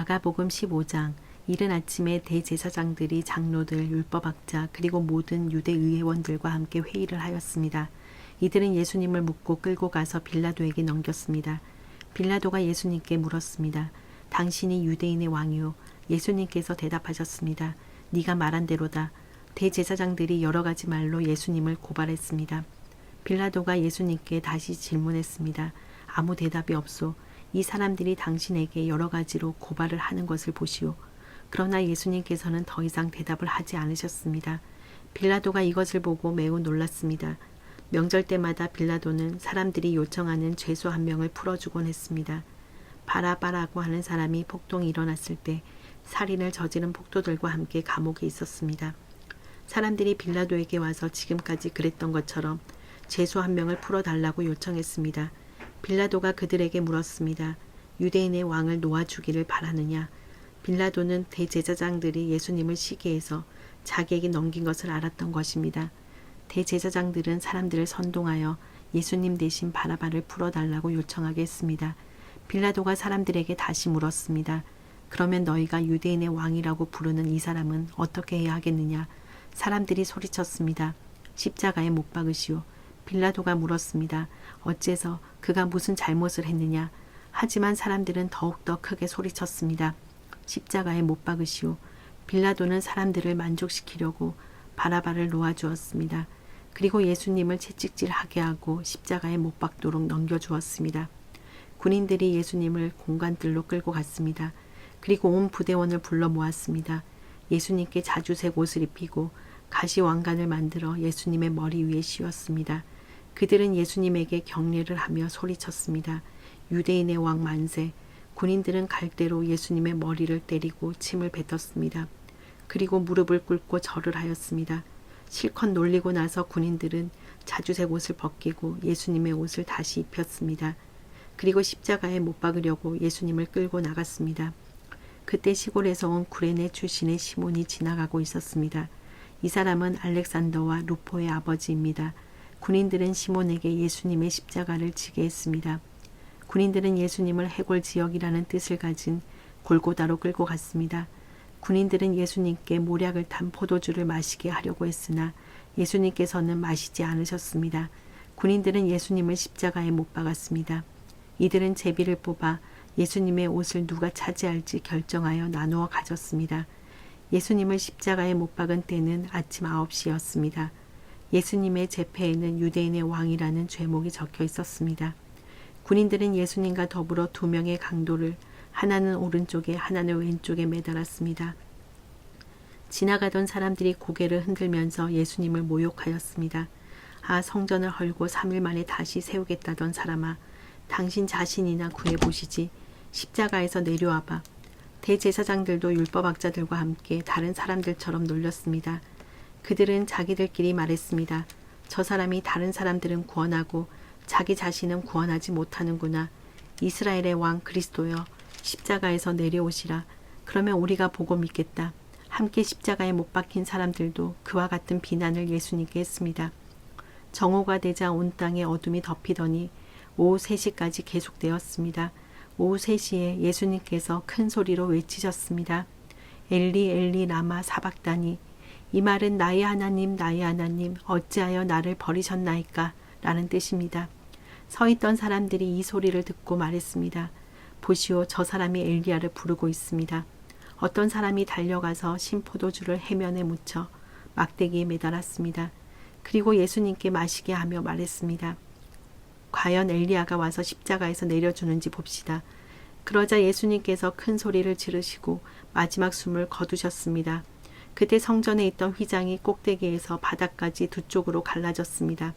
마가복음 15장. 이른 아침에 대제사장들이 장로들, 율법학자 그리고 모든 유대 의회원들과 함께 회의를 하였습니다. 이들은 예수님을 묻고 끌고 가서 빌라도에게 넘겼습니다. 빌라도가 예수님께 물었습니다. 당신이 유대인의 왕이요? 예수님께서 대답하셨습니다. 네가 말한 대로다. 대제사장들이 여러 가지 말로 예수님을 고발했습니다. 빌라도가 예수님께 다시 질문했습니다. 아무 대답이 없소. 이 사람들이 당신에게 여러 가지로 고발을 하는 것을 보시오. 그러나 예수님께서는 더 이상 대답을 하지 않으셨습니다. 빌라도가 이것을 보고 매우 놀랐습니다. 명절 때마다 빌라도는 사람들이 요청하는 죄수 한 명을 풀어주곤 했습니다. 바라바라고 하는 사람이 폭동이 일어났을 때 살인을 저지른 폭도들과 함께 감옥에 있었습니다. 사람들이 빌라도에게 와서 지금까지 그랬던 것처럼 죄수 한 명을 풀어달라고 요청했습니다. 빌라도가 그들에게 물었습니다. 유대인의 왕을 놓아주기를 바라느냐? 빌라도는 대제사장들이 예수님을 시기해서 자기에게 넘긴 것을 알았던 것입니다. 대제사장들은 사람들을 선동하여 예수님 대신 바라바를 풀어달라고 요청하게 했습니다. 빌라도가 사람들에게 다시 물었습니다. 그러면 너희가 유대인의 왕이라고 부르는 이 사람은 어떻게 해야 하겠느냐? 사람들이 소리쳤습니다. 십자가에 못 박으시오. 빌라도가 물었습니다. 어째서 그가 무슨 잘못을 했느냐? 하지만 사람들은 더욱더 크게 소리쳤습니다. 십자가에 못 박으시오. 빌라도는 사람들을 만족시키려고 바라바를 놓아주었습니다. 그리고 예수님을 채찍질하게 하고 십자가에 못 박도록 넘겨주었습니다. 군인들이 예수님을 공관들로 끌고 갔습니다. 그리고 온 부대원을 불러 모았습니다. 예수님께 자주색 옷을 입히고 가시 왕관을 만들어 예수님의 머리 위에 씌웠습니다. 그들은 예수님에게 경례를 하며 소리쳤습니다. 유대인의 왕 만세. 군인들은 갈대로 예수님의 머리를 때리고 침을 뱉었습니다. 그리고 무릎을 꿇고 절을 하였습니다. 실컷 놀리고 나서 군인들은 자주색 옷을 벗기고 예수님의 옷을 다시 입혔습니다. 그리고 십자가에 못 박으려고 예수님을 끌고 나갔습니다. 그때 시골에서 온 구레네 출신의 시몬이 지나가고 있었습니다. 이 사람은 알렉산더와 루포의 아버지입니다. 군인들은 시몬에게 예수님의 십자가를 지게 했습니다. 군인들은 예수님을 해골 지역이라는 뜻을 가진 골고다로 끌고 갔습니다. 군인들은 예수님께 모략을 탄 포도주를 마시게 하려고 했으나 예수님께서는 마시지 않으셨습니다. 군인들은 예수님을 십자가에 못 박았습니다. 이들은 제비를 뽑아 예수님의 옷을 누가 차지할지 결정하여 나누어 가졌습니다. 예수님을 십자가에 못 박은 때는 아침 9시였습니다. 예수님의 제패에는 유대인의 왕이라는 죄목이 적혀 있었습니다. 군인들은 예수님과 더불어 2명의 강도를 하나는 오른쪽에 하나는 왼쪽에 매달았습니다. 지나가던 사람들이 고개를 흔들면서 예수님을 모욕하였습니다. 아, 성전을 헐고 3일 만에 다시 세우겠다던 사람아, 당신 자신이나 구해보시지. 십자가에서 내려와봐. 대제사장들도 율법학자들과 함께 다른 사람들처럼 놀렸습니다. 그들은 자기들끼리 말했습니다. 저 사람이 다른 사람들은 구원하고 자기 자신은 구원하지 못하는구나. 이스라엘의 왕 그리스도여, 십자가에서 내려오시라. 그러면 우리가 보고 믿겠다. 함께 십자가에 못 박힌 사람들도 그와 같은 비난을 예수님께 했습니다. 정오가 되자 온 땅에 어둠이 덮이더니 오후 3시까지 계속되었습니다. 오후 3시에 예수님께서 큰 소리로 외치셨습니다. 엘리 엘리 라마 사박다니. 이 말은 나의 하나님 나의 하나님 어찌하여 나를 버리셨나이까? 라는 뜻입니다. 서 있던 사람들이 이 소리를 듣고 말했습니다. 보시오, 저 사람이 엘리야를 부르고 있습니다. 어떤 사람이 달려가서 신포도주를 해면에 묻혀 막대기에 매달았습니다. 그리고 예수님께 마시게 하며 말했습니다. 과연 엘리야가 와서 십자가에서 내려주는지 봅시다. 그러자 예수님께서 큰 소리를 지르시고 마지막 숨을 거두셨습니다. 그때 성전에 있던 휘장이 꼭대기에서 바닥까지 두 쪽으로 갈라졌습니다.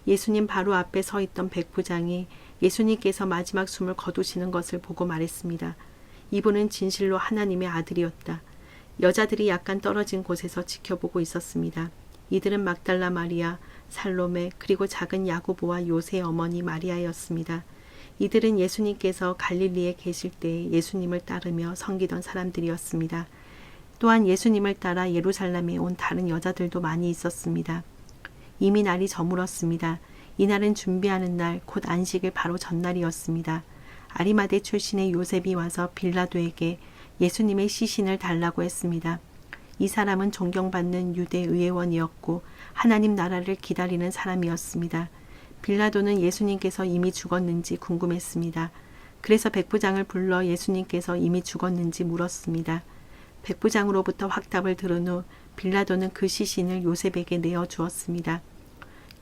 예수님 바로 앞에 서 있던 백부장이 예수님께서 마지막 숨을 거두시는 것을 보고 말했습니다. 이분은 진실로 하나님의 아들이었다. 여자들이 약간 떨어진 곳에서 지켜보고 있었습니다. 이들은 막달라 마리아, 살로메, 그리고 작은 야고보와 요새의 어머니 마리아였습니다. 이들은 예수님께서 갈릴리에 계실 때 예수님을 따르며 섬기던 사람들이었습니다. 또한 예수님을 따라 예루살렘에 온 다른 여자들도 많이 있었습니다. 이미 날이 저물었습니다. 이날은 준비하는 날, 곧 안식일 바로 전날이었습니다. 아리마대 출신의 요셉이 와서 빌라도에게 예수님의 시신을 달라고 했습니다. 이 사람은 존경받는 유대 의회원이었고 하나님 나라를 기다리는 사람이었습니다. 빌라도는 예수님께서 이미 죽었는지 궁금했습니다. 그래서 백부장을 불러 예수님께서 이미 죽었는지 물었습니다. 백부장으로부터 확답을 들은 후 빌라도는 그 시신을 요셉에게 내어 주었습니다.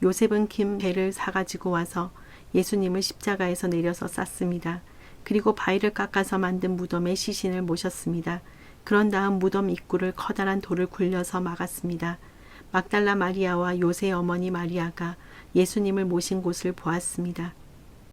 요셉은 긴 배를 사가지고 와서 예수님을 십자가에서 내려서 쌌습니다. 그리고 바위를 깎아서 만든 무덤에 시신을 모셨습니다. 그런 다음 무덤 입구를 커다란 돌을 굴려서 막았습니다. 막달라 마리아와 요새 어머니 마리아가 예수님을 모신 곳을 보았습니다.